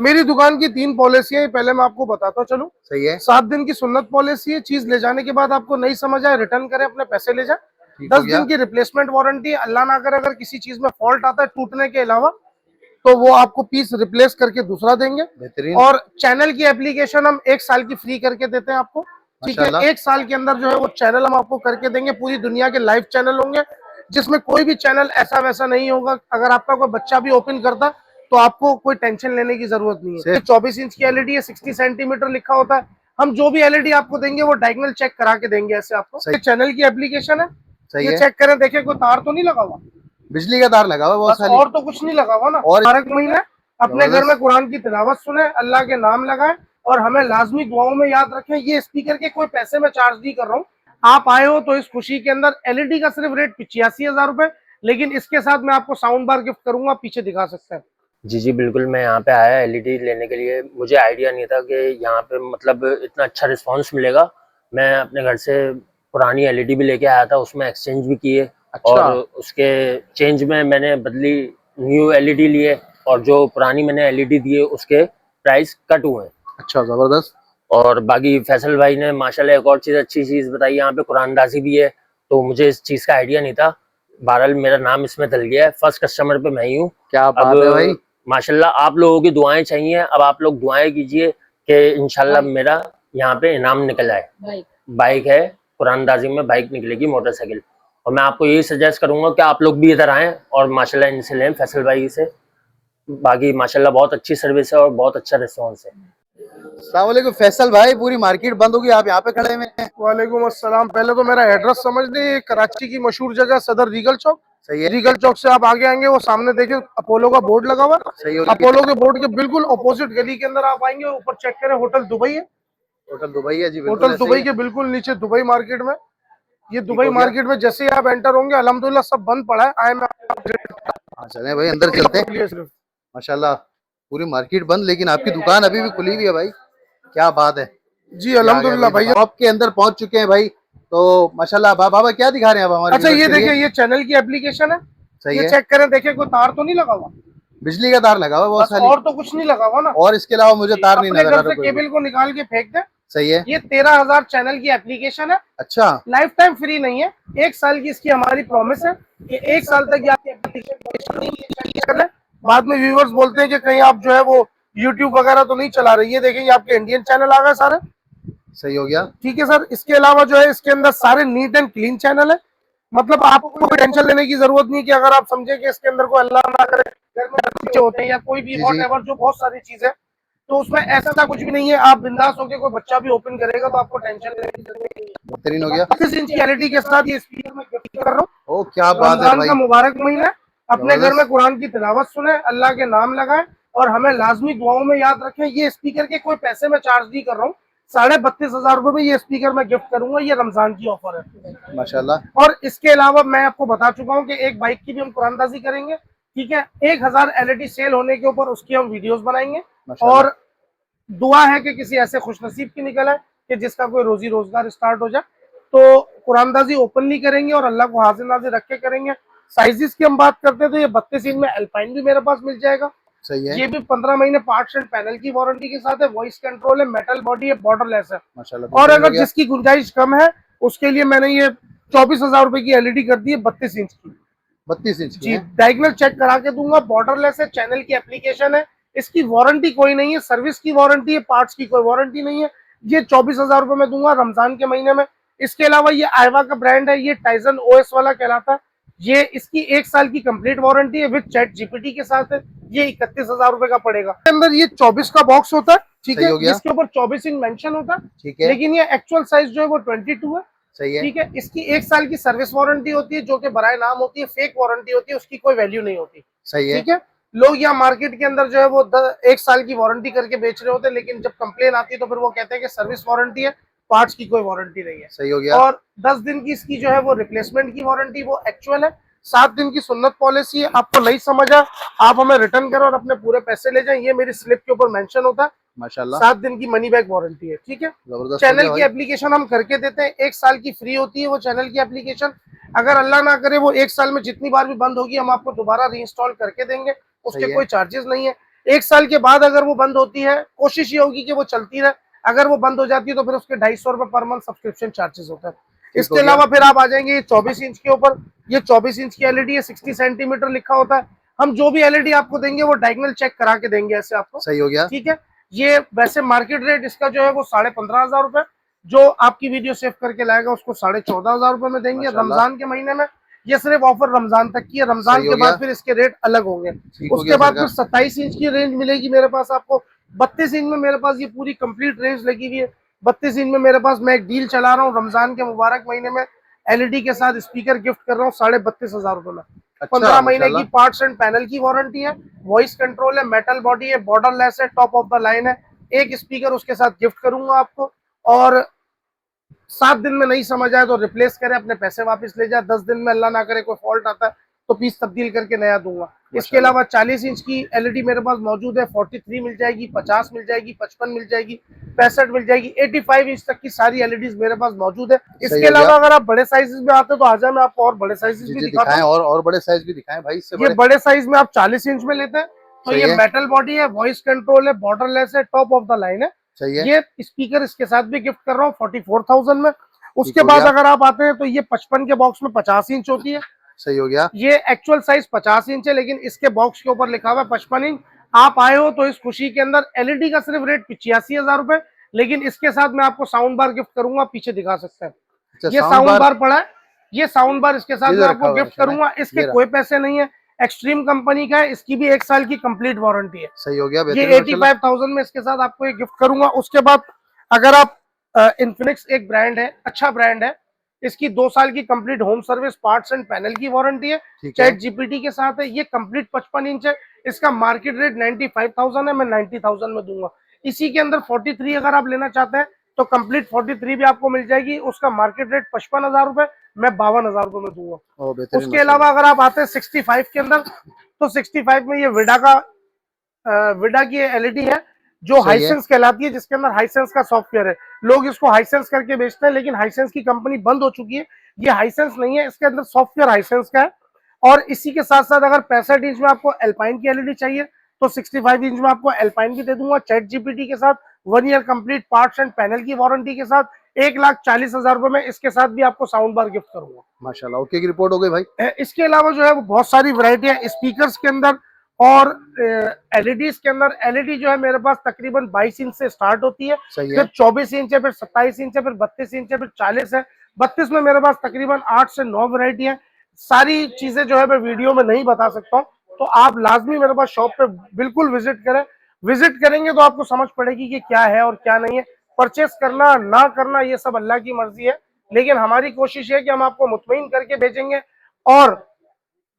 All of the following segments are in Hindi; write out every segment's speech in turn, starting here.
मेरी दुकान की 3 पॉलिसी है, पहले मैं आपको बताता चलूं। सही है। 7 दिन की सुन्नत पॉलिसी है, चीज ले जाने के बाद आपको नहीं समझ आए रिटर्न करें, अपने पैसे ले जाए। ठीक हो 10 गया। दिन की रिप्लेसमेंट वारंटी है, अल्लाह ना करे अगर किसी चीज में फॉल्ट आता है टूटने के अलावा तो वो आपको पीस रिप्लेस करके दूसरा देंगे। बेहतरीन। और चैनल की एप्लीकेशन हम 1 साल की फ्री करके देते हैं आपको। ठीक है, 1 साल के अंदर जो है वो चैनल हम आपको करके देंगे, पूरी दुनिया के लाइव चैनल होंगे जिसमें कोई भी चैनल ऐसा वैसा नहीं होगा। अगर आपका कोई बच्चा भी ओपन करता तो आपको कोई टेंशन लेने की जरूरत नहीं है। 24 इंच की एलईडी है, 60 सेंटीमीटर लिखा होता है। हम जो भी एलईडी आपको देंगे वो डायगोनल चेक करा के देंगे ऐसे आपको। चैनल की एप्लीकेशन है, ये चेक करें, देखें कोई तार तो नहीं लगा हुआ, बिजली का तार लगा हुआ बहुत सारी, और तो कुछ नहीं लगा हुआ ना। और हर एक महीने अपने घर में कुरान की तिलावत सुने, अल्लाह के नाम लगाएं और हमें लाजमी दुआओं में याद रखें। ये स्पीकर के कोई पैसे में चार्ज नहीं कर रहा हूँ, आप आए हो तो इस खुशी के अंदर। एलईडी का सिर्फ रेट 85,000 रुपए, लेकिन इसके साथ मैं आपको साउंड बार गिफ्ट करूंगा, पीछे दिखा सकते हैं। जी जी बिल्कुल, मैं यहाँ पे आया एलईडी लेने के लिए। मुझे आइडिया नहीं था कि यहाँ पे मतलब इतना अच्छा रिस्पांस मिलेगा। मैं अपने घर से पुरानी एलईडी भी लेके आया था, उसमें एक्सचेंज भी किए। अच्छा। और उसके चेंज में मैंने बदली, न्यू एलईडी लिए, और जो पुरानी मैंने एलईडी दी है उसके प्राइस कट हुए हैं। अच्छा, जबरदस्त। और बाकी फैसल भाई ने माशाल्लाह एक और चीज़, अच्छी चीज़ बताई, यहाँ पे कुरानदाजी भी है, तो मुझे इस चीज़ का आइडिया नहीं था। बहरहाल मेरा नाम इसमें डल गया है, फर्स्ट कस्टमर पे मैं ही हूँ। क्या बात है भाई, माशाल्लाह आप लोगों की दुआएं चाहिए। अब आप लोग दुआएं कीजिए कि इंशाल्लाह मेरा यहाँ पे इनाम निकल आए। बाइक है, कुरानदाजी में बाइक निकलेगी, मोटरसाइकिल। और मैं आपको यही सजेस्ट करूंगा कि आप लोग भी इधर आएँ और माशाल्लाह इनसे लें, फैसल भाई से। बाकी माशाल्लाह बहुत अच्छी सर्विस है और बहुत अच्छा रिस्पॉन्स है। अस्सलाम वालेकुम फैसल भाई, पूरी मार्केट बंद होगी, आप यहाँ पे खड़े हुए हैं। वालेकुम अस्सलाम। पहले तो मेरा एड्रेस समझ लें, कराची की मशहूर जगह सदर रीगल चौक। सही है। रीगल चौक से आप आगे आएंगे, वो सामने देखे अपोलो का बोर्ड लगा हुआ सही हो। अपोलो के बोर्ड के बिल्कुल अपोजिट गली के अंदर आप आएंगे, ऊपर चेक करें होटल दुबई है। होटल दुबई है जी, होटल दुबई के बिल्कुल नीचे दुबई मार्केट में। ये दुबई मार्केट में जैसे ही आप एंटर होंगे, अल्हम्दुलिल्लाह सब बंद पड़ा है। आए मैं चले भाई अंदर चलते हैं। सिर्फ माशाल्लाह पूरी मार्केट बंद, लेकिन आपकी दुकान अभी भी खुली हुई है भाई, क्या बात है जी। अल्हम्दुलिल्लाह भाई, शॉप के अंदर पहुंच चुके हैं भाई। तो माशाल्लाह बाबा क्या दिखा रहे हैं आप हमारे? अच्छा ये देखिए, ये चैनल की एप्लीकेशन है, सही ये है। चेक करें, देखिए कोई तार तो नहीं लगा हुआ, बिजली का तार लगा हुआ बहुत सारी, और तो कुछ नहीं लगा हुआ ना। और इसके अलावा मुझे तार नहीं नजर आ अपने घर रहा से कोई। केबल को निकाल के फेंक दे। सही है। ये 13,000 चैनल की एप्लीकेशन है। अच्छा, लाइफ टाइम फ्री नहीं है, 1 साल की इसकी हमारी प्रॉमिस है कि 1 साल तक ये आपकी एप्लीकेशन है। बाद में व्यूअर्स बोलते हैं कि कहीं आप जो है वो यूट्यूब वगैरह तो नहीं चला रही है। देखेंगे आपके इंडियन चैनल आ गए सारे। सही हो गया। ठीक है सर, इसके अलावा जो है इसके अंदर सारे नीट एंड क्लीन चैनल है। मतलब आपको कोई टेंशन लेने की जरूरत नहीं कि अगर आप समझे कि इसके अंदर कोई अल्लाह ना करे घर में बच्चे होते हैं या कोई भी व्हाटएवर, जो बहुत सारी चीजें, तो उसमें ऐसा कुछ भी नहीं है। आप बिंदास होकर कोई बच्चा भी ओपन करेगा तो आपको टेंशन लेने की जरूरत नहीं है। बेहतरीन हो गया। 25 इंच की एलईडी के साथ ये स्पीकर मैं गिफ्ट कर रहा हूँ। ओ क्या बात है भाई, का मुबारक महीना, अपने घर में कुरान की तिलावत सुने, अल्लाह के नाम लगाएं और हमें लाजमी दुआओं में याद रखें। ये स्पीकर के कोई पैसे में चार्ज नहीं कर रहा हूँ, 32,500 रुपए में ये स्पीकर मैं गिफ्ट करूंगा। ये रमजान की ऑफर है माशाल्लाह। और इसके अलावा मैं आपको बता चुका हूँ कि एक बाइक की भी हम कुरानदाजी करेंगे। ठीक है, 1,000 एलईडी सेल होने के ऊपर उसकी हम वीडियोस बनाएंगे। और दुआ है कि किसी ऐसे खुशनसीब की निकल है कि जिसका कोई रोजी रोजगार स्टार्ट हो जाए। तो कुरानदाजी ओपनली करेंगे और अल्लाह को हाजिर नाजिर रख के करेंगे। साइजेस की हम बात करते हैं तो ये 32 इंच में अल्पाइन भी मेरे पास मिल जाएगा। सही है। ये भी 15 महीने पार्ट्स एंड पैनल की वारंटी के साथ है, वॉइस कंट्रोल है, मेटल बॉडी है, बॉर्डरलेस है। माशाल्लाह। और अगर जिसकी गुंजाइश कम है उसके लिए मैंने ये 24,000 रुपए की एलईडी कर दी है 32 इंच की। 32 इंच जी, डायगोनल चेक करा के दूंगा, बॉर्डरलेस है, चैनल की एप्लीकेशन है, इसकी वारंटी कोई नहीं है, सर्विस की वारंटी है, पार्ट्स की कोई वारंटी नहीं है। ये 24,000 रुपए में दूंगा रमजान के महीने में। इसके अलावा ये आइवा का ब्रांड है, ये टाइजन ओएस वाला कहलाता है। ये इसकी 1 साल की कंप्लीट वारंटी है विद चैट जीपीटी के साथ है। ये 31,000 रुपए का पड़ेगा। अंदर ये 24 का बॉक्स होता है, ठीक है, इसके ऊपर 24 इंच मेंशन होता है, ठीक है, लेकिन ये एक्चुअल साइज जो है वो 22 है। सही है। ठीक है, इसकी 1 साल की सर्विस वारंटी होती है जो कि बराए नाम होती है, फेक वारंटी होती है, उसकी कोई वैल्यू नहीं होती। सही है। ठीक है, लोग यहाँ मार्केट के अंदर जो है वो 1 साल की वारंटी करके बेच रहे होते हैं, लेकिन जब कंप्लेन आती है तो फिर वो कहते हैं कि सर्विस वारंटी है, पार्ट्स की कोई वारंटी नहीं है। सही हो गया। और 10 दिन की इसकी जो है वो रिप्लेसमेंट की वारंटी वो एक्चुअल है। 7 दिन की सुन्नत पॉलिसी है। आपको नहीं समझा आप हमें रिटर्न करो और अपने पूरे पैसे ले जाएं। ये मेरी स्लिप के ऊपर मेंशन होता है। माशाल्लाह 7 दिन की मनी बैक वारंटी है। ठीक है, चैनल की एप्लीकेशन हम करके देते हैं, 1 साल की फ्री होती है वो चैनल की एप्लीकेशन। अगर अल्लाह ना करे वो 1 साल में जितनी बार भी बंद होगी हम आपको दोबारा रीइंस्टॉल करके देंगे, उसके कोई चार्जेस नहीं है। 1 साल के बाद अगर वो बंद होती है, कोशिश ये होगी कि वो चलती रहे। अगर वो बंद हो जाती है तो फिर उसके 250 रुपए पर मंथ सब्सक्रिप्शन चार्जेस होता है। इसके अलावा फिर आप आ जाएंगे 24 इंच के ऊपर। ये 24 इंच की एलईडी है, 60 सेंटीमीटर लिखा होता है। हम जो भी एलईडी आपको देंगे वो डायगोनल चेक करा के देंगे ऐसे आपको। सही हो गया। ठीक है। ये वैसे मार्केट रेट इसका जो है वो 15,500 रुपए, जो आपकी वीडियो सेव करके लाएगा उसको 14,500 रुपए में देंगे रमजान के महीने में। ये सिर्फ ऑफर रमजान तक की है, रमजान के बाद फिर इसके रेट अलग होंगे। उसके बाद फिर 27 इंच की रेंज मिलेगी मेरे पास आपको। 32 इंच में मेरे पास ये पूरी कंप्लीट रेंज लगी हुई है। 32 इंच में मेरे पास मैं एक डील चला रहा हूँ, रमजान के मुबारक महीने में एलईडी के साथ स्पीकर गिफ्ट कर रहा हूँ 32,500 रुपए में। 15 महीने की पार्ट्स एंड पैनल की वारंटी है, वॉइस कंट्रोल है, मेटल बॉडी है, बॉर्डर लेस है, टॉप ऑफ द लाइन है। एक स्पीकर उसके साथ गिफ्ट करूंगा आपको, और 7 दिन में नहीं समझ आए तो रिप्लेस करे, अपने पैसे वापस ले जाए। 10 दिन में अल्लाह ना करे कोई फॉल्ट आता है तो पीस तब्दील करके नया दूंगा। इसके अलावा 40 इंच की एलईडी मेरे पास मौजूद है। 43 मिल जाएगी, 50 मिल जाएगी, 55 मिल जाएगी, 65 मिल जाएगी, 85 इंच तक की सारी एलईडीज मेरे पास मौजूद है। इसके अलावा अगर आप बड़े साइजेस में आते तो आजा, मैं आपको और बड़े साइजेस भी दिखाता हूं। और बड़े साइज भी दिखाएं भाई। इससे ये बड़े साइज में आप 40 इंच में लेते हैं तो ये मेटल बॉडी है, वॉइस कंट्रोल है, बॉर्डर लेस है, टॉप ऑफ द लाइन है। ये स्पीकर इसके साथ भी गिफ्ट कर रहा हूँ 44,000 में। उसके बाद अगर आप आते हैं तो ये 55 के बॉक्स में 50 इंच होती है। सही हो गया। ये एक्चुअल साइज 50 इंच है, लेकिन इसके बॉक्स के ऊपर लिखा हुआ है 55 इंच। आप आए हो तो इस खुशी के अंदर एलईडी का सिर्फ रेट 85,000 रुपए, लेकिन इसके साथ मैं आपको साउंड बार गिफ्ट करूंगा। पीछे दिखा सकते हैं, ये साउंड बार पड़ा है। ये साउंड बार इसके साथ मैं आपको गिफ्ट करूंगा। इसके कोई पैसे नहीं है, एक्सट्रीम कंपनी का है, इसकी भी 1 साल की कंप्लीट वारंटी है। सही हो गया। ये 85,000 में इसके साथ आपको ये गिफ्ट करूंगा। उसके बाद अगर आप इन्फिनिक्स एक ब्रांड है, अच्छा ब्रांड है, इसकी 2 साल की complete home service, parts and panel की वारंटी है, चैट जीपीटी के साथ है। ये कंप्लीट 55 इंच है। इसका मार्केट रेट 95,000 है, मैं 90,000 में दूंगा। इसी के अंदर 43 अगर आप लेना चाहते हैं तो कंप्लीट 43 भी आपको मिल जाएगी। उसका मार्केट रेट 55,000 रुपए, मैं 52,000 रुपए में दूंगा। उसके अलावा अगर आप आते हैं 65 के अंदर तो 65 में ये विडा की एलईडी है जो हाइसेंस कहलाती है, जिसके अंदर हाइसेंस का सॉफ्टवेयर है। लोग इसको हाइसेंस करके बेचते हैं, लेकिन हाइसेंस की कंपनी बंद हो चुकी है। ये हाइसेंस नहीं है, इसके अंदर सॉफ्टवेयर हाइसेंस का है। और इसी के साथ साथ अगर 65 इंच में आपको एल्पाइन की एलईडी चाहिए तो 65 इंच में आपको एल्पाइन भी दे दूंगा, चैट जीपीटी के साथ, 1 year complete parts and panel की वारंटी के साथ, 1,40,000 रुपए में। इसके साथ भी आपको साउंड बार गिफ्ट करूंगा। माशाल्लाह, ओके की रिपोर्ट हो गई भाई। इसके अलावा जो है वो बहुत सारी वैरायटी है स्पीकर्स के अंदर और एलईडीज के अंदर। एलईडी जो है मेरे पास तकरीबन 22 इंच से स्टार्ट होती है, फिर 24 इंच है, फिर 27 इंच है, फिर 32 इंच है, फिर 40 है। 32 में मेरे पास तकरीबन 8 से 9 वैरायटी है। सारी चीजें जो है मैं वीडियो में नहीं बता सकता हूँ, तो आप लाजमी मेरे पास शॉप पे बिल्कुल विजिट करें। विजिट करेंगे तो आपको समझ पड़ेगी कि क्या है और क्या नहीं है। परचेस करना ना करना ये सब अल्लाह की मर्जी है, लेकिन हमारी कोशिश है कि हम आपको मुतमईन करके भेजेंगे और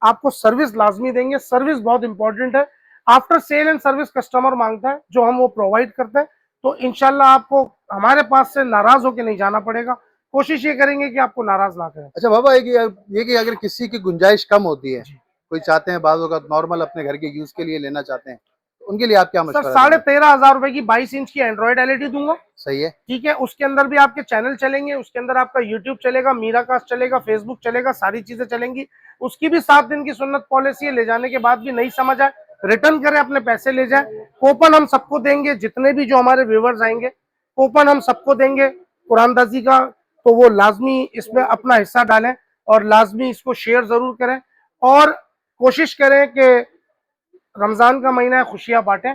आपको सर्विस लाजमी देंगे। सर्विस बहुत इंपॉर्टेंट है। After sale and service customer मांगता है, जो हम वो प्रोवाइड करते हैं। तो इंशाल्लाह आपको हमारे पास से नाराज होकर नहीं जाना पड़ेगा। कोशिश ये करेंगे कि आपको नाराज ना करें। अच्छा बाबा, ये कि अगर किसी की गुंजाइश कम होती है, कोई चाहते हैं बाजों का नॉर्मल अपने घर के यूज के लिए लेना चाहते हैं, तो उनके लिए आप क्या मशवरा देंगे? 13,500 रुपए की 22 इंच की एंड्रॉइड एलईडी दूंगा। सही है। ठीक है। उसके अंदर भी आपके चैनल चलेंगे, उसके अंदर आपका यूट्यूब चलेगा, मीराकास्ट चलेगा, फेसबुक चलेगा, सारी चीजें चलेंगी। उसकी भी 7 दिन की सुन्नत पॉलिसी है, ले जाने के बाद भी नहीं समझ आए रिटर्न करें, अपने पैसे ले जाए। कूपन हम सबको देंगे, जितने भी जो हमारे व्यूवर्स आएंगे कूपन हम सबको देंगे कुरानदाजी का। तो वो लाजमी इसमें अपना हिस्सा डालें और लाजमी इसको शेयर जरूर करें, और कोशिश करें कि रमजान का महीना है, खुशियां बांटें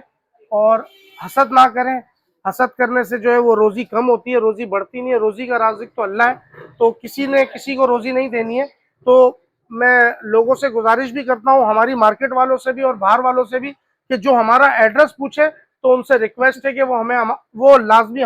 और हसद ना करें। हसद करने से जो है वो रोजी कम होती है, रोजी बढ़ती नहीं है। रोजी का राज़िक तो अल्लाह है, तो किसी ने किसी को रोजी नहीं देनी है। तो मैं लोगों से गुजारिश भी करता हूँ, हमारी मार्केट वालों से भी और बाहर वालों से भी, कि जो हमारा एड्रेस पूछे तो उनसे रिक्वेस्ट है कि वो हमें वो लाजमी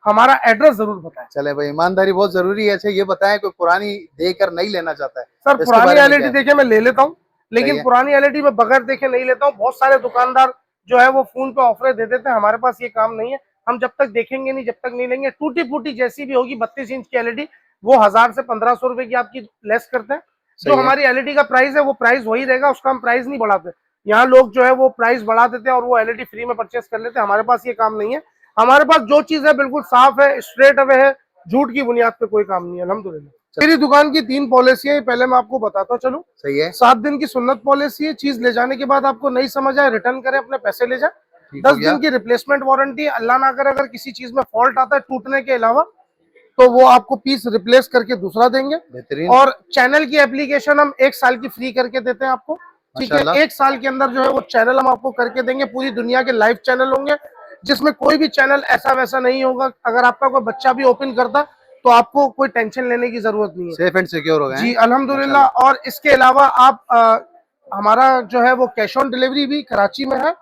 हमारा एड्रेस जरूर बताएं। चले भाई, ईमानदारी बहुत जरूरी है। अच्छा ये बताएं, कोई पुरानी देकर नहीं लेना चाहता है? सर पुरानी एलईडी देखे मैं ले लेता हूँ, लेकिन पुरानी एलईडी में बगैर देखे नहीं लेता हूँ। बहुत सारे दुकानदार जो है वो फोन पे ऑफर दे देते हैं, हमारे पास ये काम नहीं है। हम जब तक देखेंगे नहीं, जब तक नहीं लेंगे। टूटी फूटी जैसी भी होगी 32 इंच की एलईडी, वो 1000 से 1500 रुपए की आपकी लेस करते हैं। जो हमारी एलईडी का प्राइस है वो प्राइस वही रहेगा, उसका हम प्राइस नहीं बढ़ाते। यहाँ लोग जो है वो प्राइस बढ़ा देते हैं और वो एलईडी फ्री में परचेस कर लेते हैं। हमारे पास ये काम नहीं है। हमारे पास जो चीज है बिल्कुल साफ है, स्ट्रेट अवे है, झूठ की बुनियाद पे कोई काम नहीं है, अल्हम्दुलिल्लाह। मेरी दुकान की 3 पॉलिसी है, पहले मैं आपको बताता चलूं। सही है, 7 दिन की सुन्नत पॉलिसी है, चीज ले जाने के बाद आपको नहीं समझ आए रिटर्न करें, अपने पैसे ले जाए। ठीक हो 10 गया। दिन की रिप्लेसमेंट वारंटी है, अल्लाह ना करे अगर किसी चीज में फॉल्ट आता है टूटने के अलावा तो वो आपको पीस रिप्लेस करके दूसरा देंगे। बेहतरीन, और चैनल की एप्लीकेशन हम 1 साल की फ्री करके देते हैं आपको, ठीक है। माशाल्लाह। 1 साल के अंदर जो है वो चैनल हम आपको करके देंगे, पूरी दुनिया के लाइव चैनल होंगे जिसमें कोई भी चैनल ऐसा वैसा नहीं होगा। अगर आपका कोई बच्चा भी ओपन करता तो आपको कोई टेंशन लेने की जरूरत नहीं है। सेफ एंड सिक्योर हो गए जी हैं। अल्हम्दुलिल्लाह। और इसके अलावा आप हमारा जो है वो कैश ऑन डिलीवरी भी कराची में है।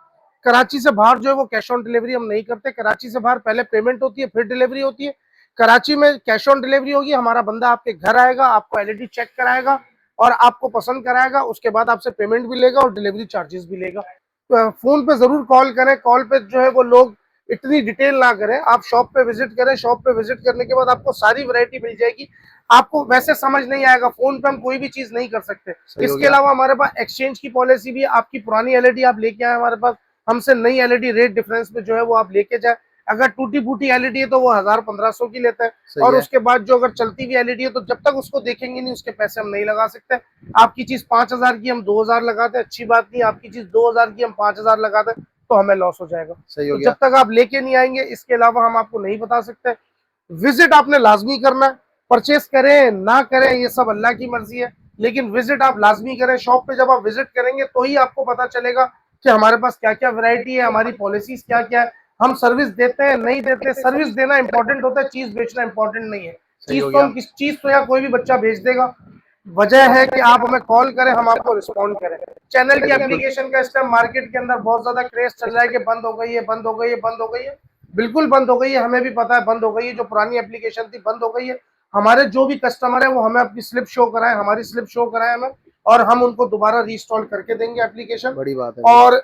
कराची से बाहर जो है वो कैश ऑन डिलीवरी हम नहीं करते। कराची से बाहर पहले पेमेंट होती है फिर डिलीवरी होती है। कराची में कैश ऑन डिलीवरी होगी, हमारा बंदा आपके घर आएगा, आपको एलईडी चेक कराएगा और आपको पसंद कराएगा, उसके बाद आपसे पेमेंट भी लेगा और डिलीवरी चार्जेस भी लेगा। तो फोन पे जरूर कॉल करें, कॉल पे जो है वो लोग इतनी डिटेल ना करें, आप शॉप पे विजिट करें। शॉप पे विजिट करने के बाद आपको सारी वैरायटी मिल जाएगी। आपको वैसे समझ नहीं आएगा, फोन पे हम कोई भी चीज नहीं कर सकते। सही हो इसके गया। अलावा हमारे पास एक्सचेंज की पॉलिसी भी है। आपकी पुरानी एलईडी आप लेके आए हमारे पास, हमसे नई एलईडी रेट डिफरेंस में जो है वो आप लेके जाए। अगर टूटी फूटी एलईडी है तो वो 1000-1500 की लेते हैं सही और है। उसके बाद जो अगर चलती हुई एलईडी है तो जब तक उसको देखेंगे नहीं उसके पैसे हम नहीं लगा सकते। आपकी चीज 5000 की हम 2000 लगाते हैं, अच्छी बात नहीं। आपकी चीज 2000 की हम 5000 लगाते हैं तो हमें लॉस हो जाएगा। सही हो तो गया। जब तक आप लेके नहीं आएंगे इसके अलावा हम आपको नहीं बता सकते। विजिट आपने लाजमी करना है, परचेस करें ना करें ये सब अल्लाह की मर्जी है, लेकिन विजिट आप लाजमी करें। शॉप पे जब आप विजिट करेंगे तो ही आपको पता चलेगा कि हमारे पास क्या क्या वैरायटी है, हमारी पॉलिसीज क्या क्या है, हम सर्विस देते हैं नहीं देते। सर्विस देना इंपॉर्टेंट होता है, चीज बेचना इंपॉर्टेंट नहीं है। सही चीज हो तो गया। हम किस चीज तो या कोई भी बच्चा भेज देगा। वजह है कि आप हमें कॉल करें, हम आपको रिस्पॉन्ड करें। चैनल की एप्लीकेशन का इस टाइम मार्केट के अंदर बहुत ज्यादा क्रेज चल रहा है कि बंद हो गई है, बंद हो गई है, बंद हो गई है। बिल्कुल बंद हो गई है, हमें भी पता है बंद हो गई है। जो पुरानी एप्लीकेशन थी बंद हो गई है। हमारे जो भी कस्टमर है वो हमें अपनी स्लिप शो कराए, हमारी स्लिप शो कराए हमें, और हम उनको दोबारा रीइंस्टॉल करके देंगे एप्लीकेशन, बड़ी बात है। और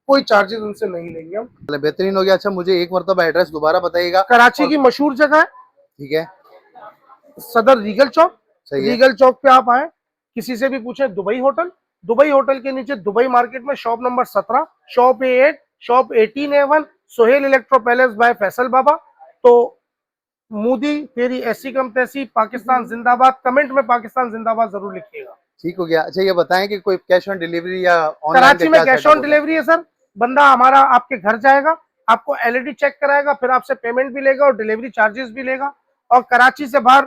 कोई चार्जेस उनसे नहीं लेंगे हम। बेहतरीन हो गया। अच्छा, मुझे एक मरतबा एड्रेस दोबारा बताइएगा। कराची की मशहूर जगह है ठीक है, सदर रीगल चौक। सही है। रीगल चौक पे आप आए, किसी से भी पूछे दुबई होटल। दुबई होटल के नीचे दुबई मार्केट में shop number 17, shop A8, shop 18A1, Sohail electro palace by Faisal Baba. तो मोदी तेरी ऐसी कम तैसी, पाकिस्तान जिंदाबाद, कमेंट में पाकिस्तान जिंदाबाद जरूर लिखिएगा। ठीक हो गया। अच्छा, ये बताएं कि कोई कैश ऑन डिलीवरी या ऑनलाइन कराची में कैश ऑन डिलीवरी है सर। बंदा हमारा आपके घर जाएगा, आपको एलईडी चेक कराएगा, फिर आपसे पेमेंट भी लेगा और डिलीवरी चार्जेस भी लेगा। और कराची से बाहर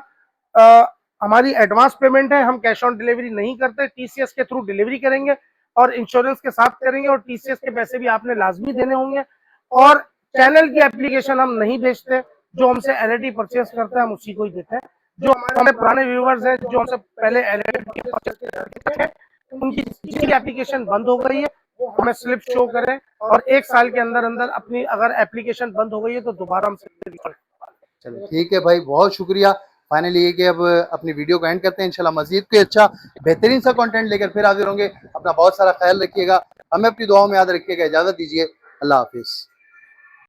हमारी एडवांस पेमेंट है, हम कैश ऑन डिलीवरी नहीं करते। टीसीएस के थ्रू डिलीवरी करेंगे और इंश्योरेंस के साथ करेंगे, और टीसीएस के पैसे भी आपने लाजमी देने होंगे। और चैनल की एप्लीकेशन हम नहीं बेचते, जो हमसे एलईडी परचेस करते हैं हम उसी को ही देते हैं। जो हमारे पुराने व्यूवर्स हैं जो हमसे पहले एलईडी परचेस करते हैं उनकी जिसकी एप्लीकेशन बंद हो गई है वो हमें स्लिप शो करें, और 1 साल के अंदर अंदर अपनी अगर एप्लीकेशन बंद हो गई है तो दोबारा हमसे। चलो ठीक है भाई, बहुत शुक्रिया। फाइनली ये कि अब अपनी वीडियो को एंड करते हैं। इंशाल्लाह मजीद कोई अच्छा बेहतरीन सा कंटेंट लेकर फिर हाजिर होंगे। अपना बहुत सारा ख्याल रखिएगा, हमें अपनी दुआओं में याद रखिएगा। इजाजत दीजिए, अल्लाह हाफिज।